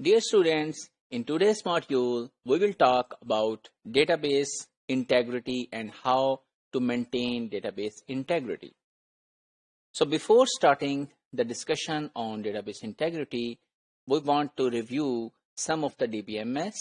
Dear students, in today's module, we will talk about database integrity and how to maintain database integrity. So before starting the discussion on database integrity, we want to review some of the DBMS,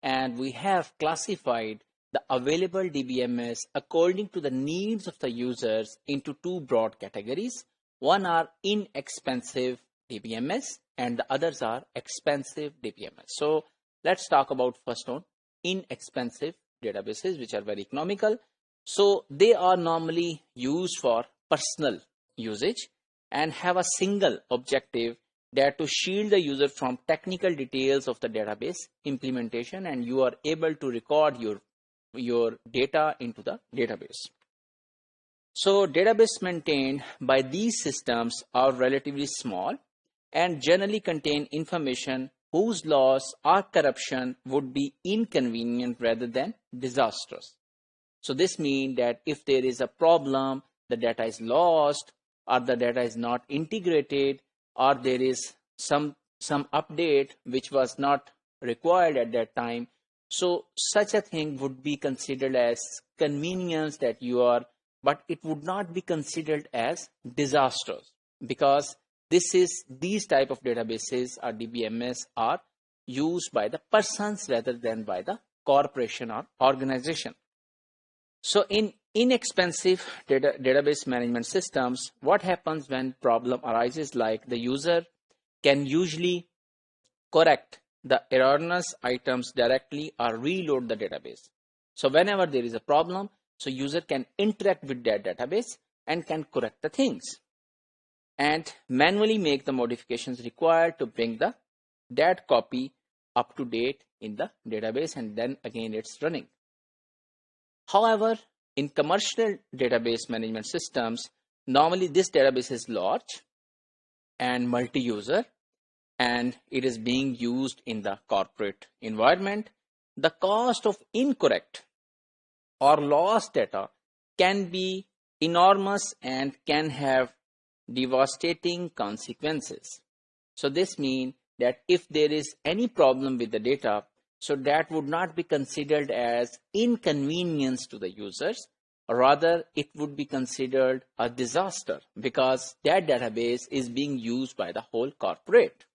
and we have classified the available DBMS according to the needs of the users into two broad categories. One are inexpensive DBMS and the others are expensive DBMS. So let's talk about first on inexpensive databases, which are very economical. So they are normally used for personal usage and have a single objective, that to shield the user from technical details of the database implementation, and you are able to record your data into the database. So database maintained by these systems are relatively small and generally contain information whose loss or corruption would be inconvenient rather than disastrous. So this means that if there is a problem, the data is lost, or the data is not integrated, or there is some update which was not required at that time, so such a thing would be considered as convenience that you are, but it would not be considered as disastrous, because these type of databases or DBMS are used by the persons rather than by the corporation or organization. So in inexpensive database management systems, what happens when problem arises, like the user can usually correct the erroneous items directly or reload the database. So whenever there is a problem, so user can interact with that database and can correct the things and manually make the modifications required to bring that copy up to date in the database, and then again it's running. However, in commercial database management systems, normally this database is large and multi-user, and it is being used in the corporate environment. The cost of incorrect or lost data can be enormous and can have devastating consequences. So this means that if there is any problem with the data, so that would not be considered as inconvenience to the users, rather it would be considered a disaster, because that database is being used by the whole corporate.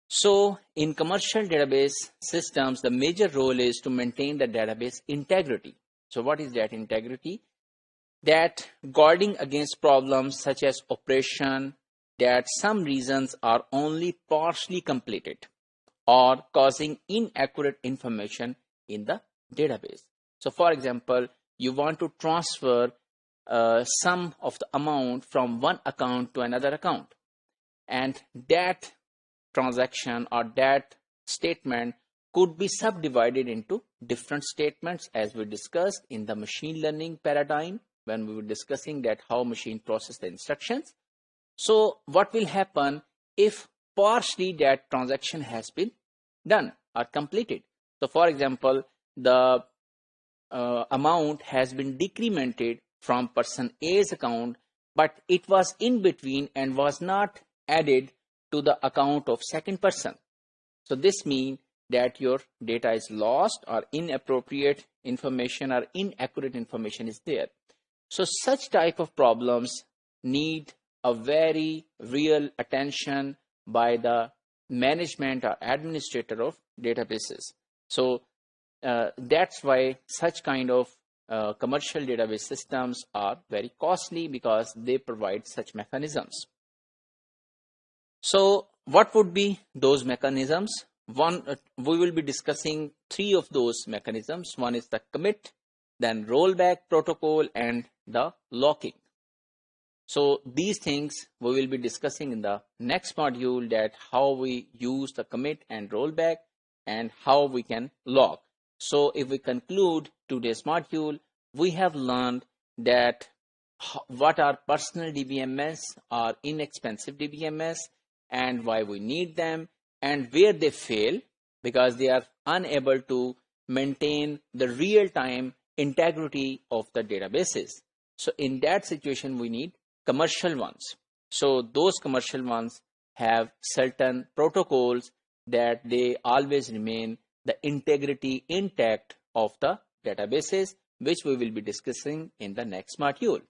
So in commercial database systems, the major role is to maintain the database integrity. So what is that integrity? That guarding against problems such as operation, that some reasons are only partially completed, or causing inaccurate information in the database. So for example, you want to transfer some of the amount from one account to another account, and that transaction or that statement could be subdivided into different statements, as we discussed in the machine learning paradigm when we were discussing that how machine process the instructions. So what will happen if partially that transaction has been done or completed? So for example, the amount has been decremented from person A's account, but it was in between and was not added to the account of second person. So this means that your data is lost, or inappropriate information or inaccurate information is there. So such type of problems need a very real attention by the management or administrator of databases. So that's why such kind of commercial database systems are very costly, because they provide such mechanisms. So what would be those mechanisms? We will be discussing three of those mechanisms. One is the commit, then rollback protocol, and the locking. So these things we will be discussing in the next module, that how we use the commit and rollback and how we can lock. So if we conclude today's module, we have learned that what are personal DBMS or inexpensive DBMS and why we need them, and where they fail because they are unable to maintain the real-time integrity of the databases. So in that situation, we need commercial ones. So those commercial ones have certain protocols that they always remain the integrity intact of the databases, which we will be discussing in the next module.